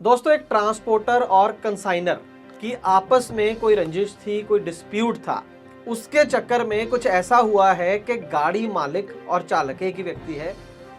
दोस्तों, एक ट्रांसपोर्टर और कंसाइनर की आपस में कोई रंजिश थी, कोई डिस्प्यूट था। उसके चक्कर में कुछ ऐसा हुआ है कि गाड़ी मालिक और चालक एक ही व्यक्ति है,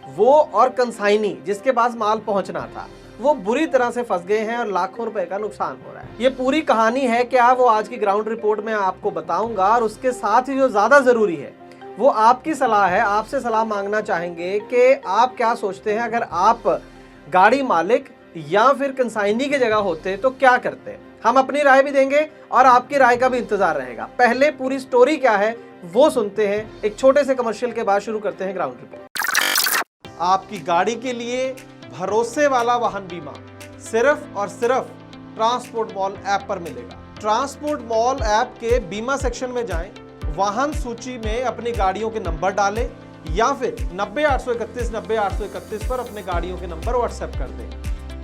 वो और कंसाइनी जिसके पास माल पहुंचना था, वो बुरी तरह से फंस गए हैं और लाखों रुपए का नुकसान हो रहा है। ये पूरी कहानी है क्या, वो आज की ग्राउंड रिपोर्ट में आपको बताऊंगा। और उसके साथ ही जो ज्यादा जरूरी है वो आपकी सलाह है। आपसे सलाह मांगना चाहेंगे कि आप क्या सोचते हैं, अगर आप गाड़ी मालिक या फिर कंसाइनी की जगह होते तो क्या करते। हम अपनी राय भी देंगे और आपकी राय का भी इंतजार रहेगा। पहले पूरी स्टोरी क्या है वो सुनते हैं, एक छोटे से कमर्शियल के बाद शुरू करते हैं ग्राउंड रिपोर्ट। आपकी गाड़ी के लिए भरोसे वाला वाहन बीमा सिर्फ और सिर्फ ट्रांसपोर्ट मॉल ऐप पर मिलेगा। ट्रांसपोर्ट मॉल ऐप के बीमा सेक्शन में जाएं, वाहन सूची में अपनी गाड़ियों के नंबर डालें या फिर 90-831-90-831 पर अपने गाड़ियों के नंबर व्हाट्सएप कर दें।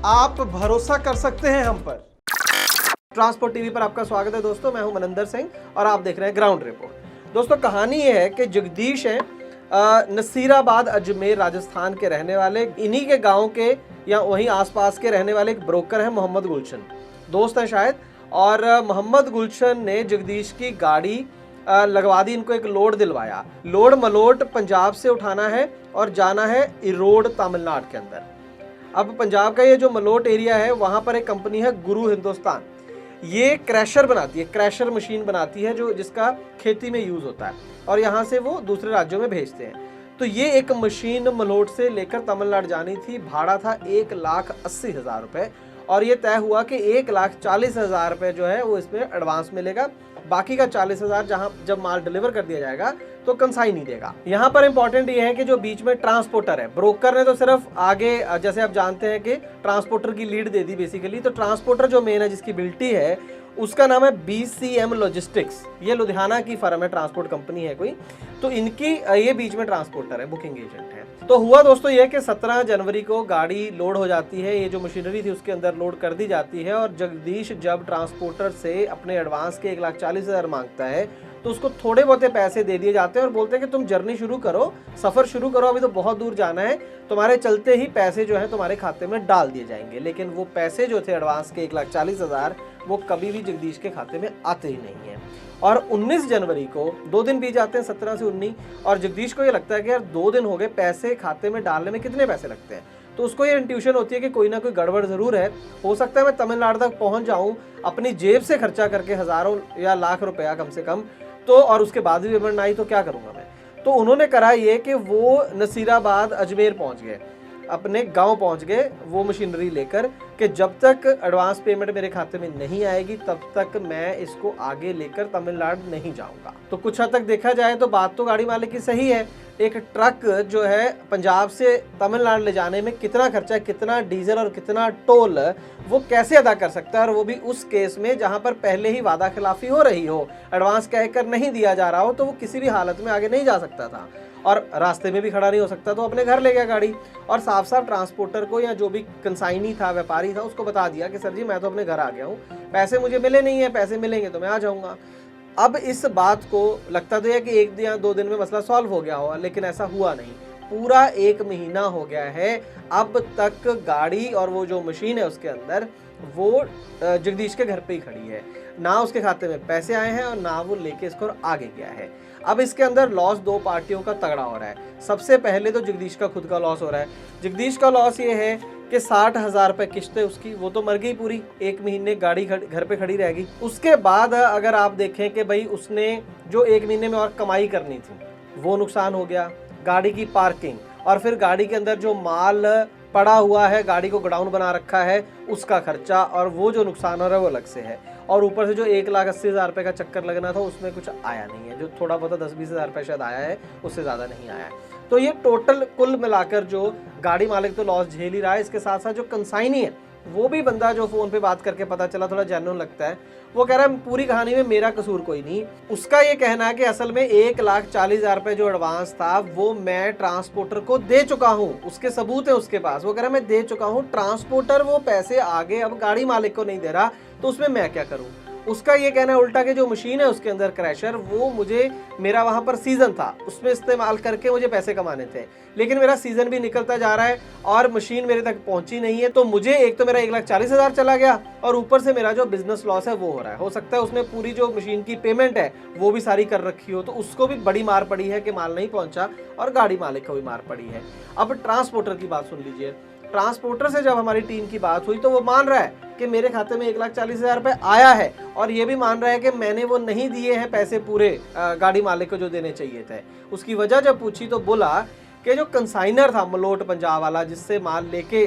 आप भरोसा कर सकते हैं हम पर। ट्रांसपोर्ट टीवी पर आपका स्वागत है दोस्तों, मैं हूं मनिंदर सिंह और आप देख रहे हैं ग्राउंड रिपोर्ट। दोस्तों, कहानी ये है कि जगदीश हैं नसीराबाद अजमेर राजस्थान के रहने वाले। इन्हीं के गांव के या वहीं आसपास के रहने वाले एक ब्रोकर हैं मोहम्मद गुलशन, दोस्त हैं शायद। और मोहम्मद गुलशन ने जगदीश की गाड़ी लगवा दी, इनको एक लोड दिलवाया। लोड मलोट पंजाब से उठाना है और जाना है इरोड तमिलनाडु के अंदर। अब पंजाब का ये जो मलोट एरिया है वहां पर एक कंपनी है गुरु हिंदुस्तान। ये क्रैशर बनाती है, क्रैशर मशीन बनाती है जो जिसका खेती में यूज होता है और यहाँ से वो दूसरे राज्यों में भेजते हैं। तो ये एक मशीन मलोट से लेकर तमिलनाडु जानी थी। भाड़ा था 1,80,000 रुपए और ये तय हुआ कि 1,40,000 रुपए जो है वो इसमें एडवांस मिलेगा। बाकी का 40,000 जहां जब माल डिलीवर कर दिया जाएगा तो कंसाइनी देगा। यहाँ पर इंपॉर्टेंट ये है कि जो बीच में ट्रांसपोर्टर है, ब्रोकर ने तो सिर्फ आगे, जैसे आप जानते हैं कि ट्रांसपोर्टर की लीड दे दी बेसिकली। तो ट्रांसपोर्टर जो मेन है, जिसकी बिल्टी है, उसका नाम है BCM लॉजिस्टिक्स। ये लुधियाना की फर्म है, ट्रांसपोर्ट कंपनी है कोई। तो इनकी ये बीच में ट्रांसपोर्टर है, बुकिंग एजेंट है। तो हुआ दोस्तों ये कि 17 जनवरी को गाड़ी लोड हो जाती है। ये जो मशीनरी थी उसके अंदर लोड कर दी जाती है और जगदीश जब ट्रांसपोर्टर से अपने एडवांस के 1,40,000 मांगता है तो उसको थोड़े बहुत पैसे दे दिए जाते हैं और बोलते हैं कि तुम जर्नी शुरू करो, सफर शुरू करो, अभी तो बहुत दूर जाना है, तुम्हारे चलते ही पैसे जो है तुम्हारे खाते में डाल दिए जाएंगे। लेकिन वो पैसे जो थे एडवांस के 1,40,000 वो कभी भी जगदीश के खाते में आते ही नहीं है। और 19 जनवरी को 2 दिन बीत जाते हैं, 17 से 19, और जगदीश को ये लगता है कि यार 2 दिन हो गए, पैसे खाते में डालने में कितने पैसे लगते हैं। तो उसको ये इंट्यूशन होती है कि कोई ना कोई गड़बड़ जरूर है। हो सकता है मैं तमिलनाडु तक पहुंच जाऊं अपनी जेब से खर्चा करके हजारों या लाख रुपया कम से कम, तो और उसके बाद भी पेमेंट ना आई तो क्या करूंगा मैं। तो उन्होंने करा ये कि वो नसीराबाद अजमेर पहुंच गए, अपने गांव पहुंच गए वो मशीनरी लेकर, कि जब तक एडवांस पेमेंट मेरे खाते में नहीं आएगी तब तक मैं इसको आगे लेकर तमिलनाडु नहीं जाऊंगा। तो कुछ हद तक देखा जाए तो बात तो गाड़ी मालिक की सही है। एक ट्रक जो है पंजाब से तमिलनाडु ले जाने में कितना खर्चा, कितना डीजल और कितना टोल वो कैसे अदा कर सकता है, और वो भी उस केस में जहां पर पहले ही वादा खिलाफी हो रही हो, एडवांस कहकर नहीं दिया जा रहा हो, तो वो किसी भी हालत में आगे नहीं जा सकता था और रास्ते में भी खड़ा नहीं हो सकता। तो अपने घर ले गया गाड़ी और साफ साफ ट्रांसपोर्टर को या जो भी कंसाइनी था, व्यापारी था, उसको बता दिया कि सर जी मैं तो अपने घर आ गया हूँ, पैसे मुझे मिले नहीं है, पैसे मिलेंगे तो मैं आ जाऊँगा। अब इस बात को लगता तो है कि 1 या 2 दिन में मसला सॉल्व हो गया होगा, लेकिन ऐसा हुआ नहीं। पूरा 1 महीना हो गया है, अब तक गाड़ी और वो जो मशीन है उसके अंदर वो जगदीश के घर पे ही खड़ी है। ना उसके खाते में पैसे आए हैं और ना वो लेके इसको आगे गया है। अब इसके अंदर लॉस 2 पार्टियों का तगड़ा हो रहा है। सबसे पहले तो जगदीश का खुद का लॉस हो रहा है। जगदीश का लॉस ये है कि 60,000 रुपये किस्त है उसकी, वो तो मर गई पूरी, 1 महीने गाड़ी घर पे खड़ी रहेगी। उसके बाद अगर आप देखें कि भाई उसने जो 1 महीने में और कमाई करनी थी वो नुकसान हो गया, गाड़ी की पार्किंग और फिर गाड़ी के अंदर जो माल पड़ा हुआ है, गाड़ी को गोडाउन बना रखा है, उसका खर्चा और वो जो नुकसान हो रहा है वो अलग से है। और ऊपर से जो 1,80,000 रुपये का चक्कर लगना था उसमें कुछ आया नहीं है, जो थोड़ा बहुत 10-20,000 रुपये शायद आया है, उससे ज़्यादा नहीं आया है। तो ये टोटल कुल मिलाकर जो गाड़ी मालिक तो लॉस झेल ही रहा है। इसके साथ साथ जो कंसाइनी है, वो भी बंदा जो फ़ोन पे बात करके पता चला थोड़ा जेन्युइन लगता है, वो कह रहा है पूरी कहानी में मेरा कसूर कोई नहीं। उसका ये कहना है कि असल में 1,40,000 रुपये जो एडवांस था वो मैं ट्रांसपोर्टर को दे चुका हूँ, उसके सबूत है उसके पास। वो कह रहा है मैं दे चुका हूँ, ट्रांसपोर्टर वो पैसे आगे अब गाड़ी मालिक को नहीं दे रहा, तो उसमें मैं क्या करूँ। उसका ये कहना है उल्टा कि जो मशीन है उसके अंदर क्रैशर, वो मुझे मेरा वहां पर सीजन था उसमें इस्तेमाल करके मुझे पैसे कमाने थे, लेकिन मेरा सीजन भी निकलता जा रहा है और मशीन मेरे तक पहुंची नहीं है, तो मुझे एक तो मेरा 1,40,000 चला गया और ऊपर से मेरा जो बिजनेस लॉस है वो हो रहा है। हो सकता है उसने पूरी जो मशीन की पेमेंट है वो भी सारी कर रखी हो, तो उसको भी बड़ी मार पड़ी है कि माल नहीं पहुंचा, और गाड़ी मालिक को भी मार पड़ी है। अब ट्रांसपोर्टर की बात सुन लीजिए। ट्रांसपोर्टर से जब हमारी टीम की बात हुई तो वो मान रहा है कि मेरे खाते में 1,40,000 रुपए आया है, और ये भी मान रहा है कि मैंने वो नहीं दिए हैं पैसे पूरे गाड़ी मालिक को जो देने चाहिए थे। उसकी वजह जब पूछी तो बोला कि जो कंसाइनर था मलोट पंजाब वाला जिससे माल लेके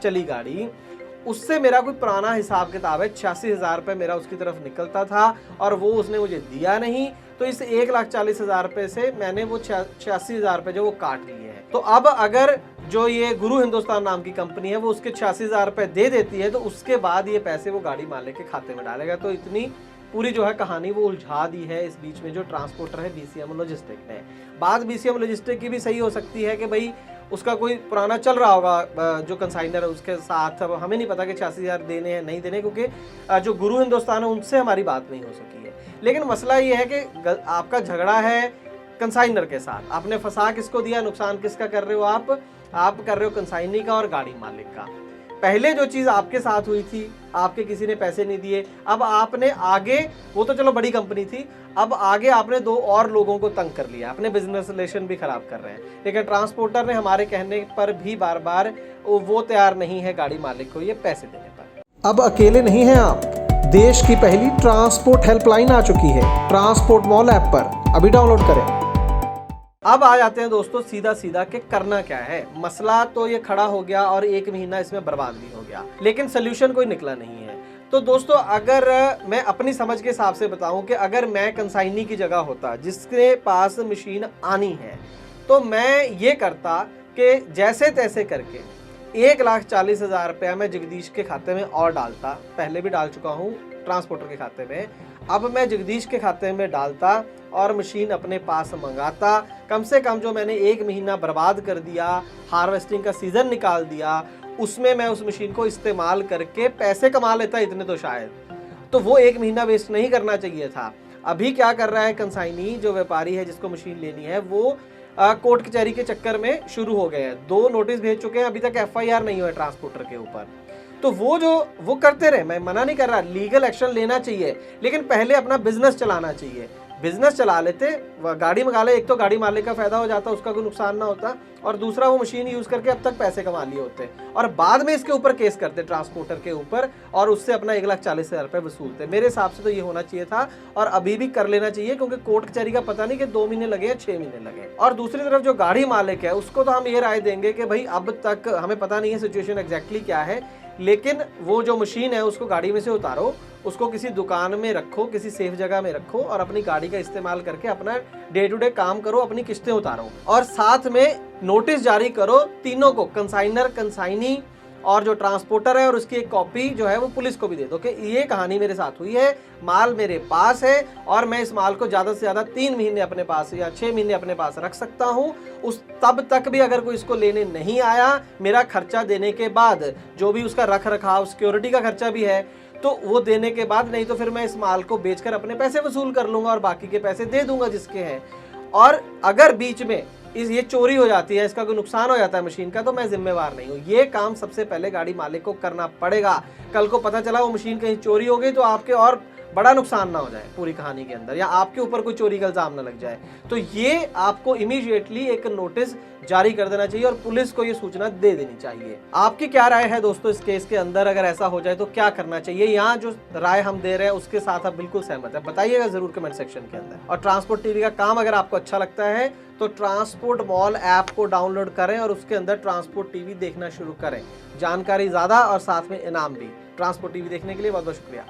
चली गाड़ी, उससे मेरा कोई पुराना हिसाब किताब है, 86,000 रुपये मेरा उसकी तरफ निकलता था और वो उसने मुझे दिया नहीं, तो इस 1,40,000 रुपये से मैंने वो 86,000 रुपये जो वो काट लिए हैं। तो अब अगर जो ये गुरु हिंदुस्तान नाम की कंपनी है वो उसके 86,000 रुपये दे देती है, तो उसके बाद ये पैसे वो गाड़ी मालिक के खाते में डालेगा। तो इतनी पूरी जो है कहानी वो उलझा दी है इस बीच में जो ट्रांसपोर्टर है BCM लॉजिस्टिक ने। बात BCM लॉजिस्टिक की भी सही हो सकती है कि भाई उसका कोई पुराना चल रहा होगा जो कंसाइनर है उसके साथ, अब हमें नहीं पता कि 86,000 देने हैं नहीं देने, क्योंकि जो गुरु हिंदुस्तान है उनसे हमारी बात नहीं हो सकी है। लेकिन मसला ये है कि आपका झगड़ा है कंसाइनर के साथ, आपने फंसा किसको दिया, नुकसान किसका कर रहे हो आप कर रहे हो कंसाइनी का और गाड़ी मालिक का। पहले जो चीज आपके साथ हुई थी, आपके किसी ने पैसे नहीं दिए, अब आपने आगे, वो तो चलो बड़ी कंपनी थी, अब आगे आपने 2 और लोगों को तंग कर लिया, अपने बिजनेस रिलेशन भी खराब कर रहे हैं। लेकिन ट्रांसपोर्टर ने हमारे कहने पर भी बार बार वो तैयार नहीं है गाड़ी मालिक को ये पैसे देने पर। अब अकेले नहीं हैं आप, देश की पहली ट्रांसपोर्ट हेल्पलाइन आ चुकी है ट्रांसपोर्ट मॉल ऐप पर, अभी डाउनलोड करें। अब आ जाते हैं दोस्तों सीधा कि करना क्या है। मसला तो ये खड़ा हो गया और 1 महीना इसमें बर्बाद भी हो गया, लेकिन सोल्यूशन कोई निकला नहीं है। तो दोस्तों अगर मैं अपनी समझ के हिसाब से बताऊं कि अगर मैं कंसाइनी की जगह होता जिसके पास मशीन आनी है, तो मैं ये करता कि जैसे तैसे करके 1,40,000 रुपया मैं जगदीश के खाते में और डालता। पहले भी डाल चुका हूँ ट्रांसपोर्टर के खाते में, अब मैं जगदीश के खाते में डालता और मशीन अपने पास मंगाता। कम से कम जो मैंने 1 महीना बर्बाद कर दिया, हार्वेस्टिंग का सीजन निकाल दिया, उसमें मैं उस मशीन को इस्तेमाल करके पैसे कमा लेता इतने, तो शायद तो वो 1 महीना वेस्ट नहीं करना चाहिए था। अभी क्या कर रहा है कंसाइनी, जो व्यापारी है जिसको मशीन लेनी है, वो कोर्ट कचहरी के चक्कर में शुरू हो गए हैं। 2 नोटिस भेज चुके हैं, अभी तक FIR नहीं हुआ ट्रांसपोर्टर के ऊपर। तो वो करते रहे, मैं मना नहीं कर रहा, लीगल एक्शन लेना चाहिए, लेकिन पहले अपना बिजनेस चलाना चाहिए। बिजनेस चला लेते, गाड़ी मंगा ले, एक तो गाड़ी मालिक का फायदा हो जाता, उसका कोई नुकसान ना होता, और दूसरा वो मशीन यूज करके अब तक पैसे कमा लिए होते, और बाद में इसके ऊपर केस करते ट्रांसपोर्टर के ऊपर और उससे अपना 1,40,000 रुपये वसूलते। मेरे हिसाब से तो ये होना चाहिए था और अभी भी कर लेना चाहिए, क्योंकि कोर्ट कचहरी का पता नहीं कि 2 महीने लगे या 6 महीने लगे। और दूसरी तरफ जो गाड़ी मालिक है उसको तो हम ये राय देंगे कि भाई अब तक हमें पता नहीं है सिचुएशन एग्जैक्टली क्या है, लेकिन वो जो मशीन है उसको गाड़ी में से उतारो, उसको किसी दुकान में रखो, किसी सेफ जगह में रखो और अपनी गाड़ी का इस्तेमाल करके अपना डे टू डे काम करो, अपनी किस्तें उतारो, और साथ में नोटिस जारी करो तीनों को, कंसाइनर, कंसाइनी और जो ट्रांसपोर्टर है, और उसकी एक कॉपी जो है वो पुलिस को भी दे दो कि ये कहानी मेरे साथ हुई है, माल मेरे पास है और मैं इस माल को ज़्यादा से ज़्यादा 3 महीने अपने पास या 6 महीने अपने पास रख सकता हूँ। तब तक भी अगर कोई इसको लेने नहीं आया, मेरा खर्चा देने के बाद, जो भी उसका रख रखाव सिक्योरिटी का खर्चा भी है, तो वो देने के बाद, नहीं तो फिर मैं इस माल को बेचकर अपने पैसे वसूल कर लूँगा और बाकी के पैसे दे दूंगा जिसके हैं। और अगर बीच में ये चोरी हो जाती है, इसका कोई नुकसान हो जाता है मशीन का, तो मैं जिम्मेवार नहीं हूँ। ये काम सबसे पहले गाड़ी मालिक को करना पड़ेगा। कल को पता चला वो मशीन कहीं चोरी हो गई तो आपके और बड़ा नुकसान ना हो जाए पूरी कहानी के अंदर, या आपके ऊपर कोई चोरी का इल्जाम ना लग जाए। तो ये आपको इमीडिएटली एक नोटिस जारी कर देना चाहिए और पुलिस को ये सूचना दे देनी चाहिए। आपकी क्या राय है दोस्तों इस केस के अंदर? अगर ऐसा हो जाए तो क्या करना चाहिए? यहाँ जो राय हम दे रहे हैं उसके साथ आप बिल्कुल सहमत है, बताइएगा जरूर कमेंट सेक्शन के अंदर। और ट्रांसपोर्ट टीवी का काम अगर आपको अच्छा लगता है तो ट्रांसपोर्ट मॉल ऐप को डाउनलोड करें और उसके अंदर ट्रांसपोर्ट टीवी देखना शुरू करें। जानकारी ज्यादा और साथ में इनाम भी। ट्रांसपोर्ट टीवी देखने के लिए बहुत बहुत शुक्रिया।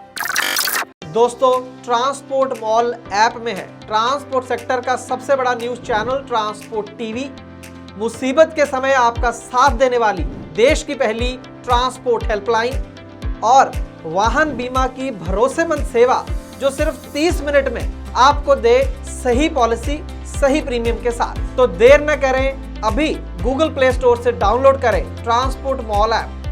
दोस्तों, ट्रांसपोर्ट मॉल ऐप में है ट्रांसपोर्ट सेक्टर का सबसे बड़ा न्यूज चैनल ट्रांसपोर्ट टीवी। मुसीबत के समय आपका साथ देने वाली देश की पहली ट्रांसपोर्ट हेल्पलाइन और वाहन बीमा की भरोसेमंद सेवा, जो सिर्फ 30 मिनट में आपको दे सही पॉलिसी सही प्रीमियम के साथ। तो देर न करें, अभी गूगल प्ले स्टोर से डाउनलोड करें ट्रांसपोर्ट मॉल ऐप।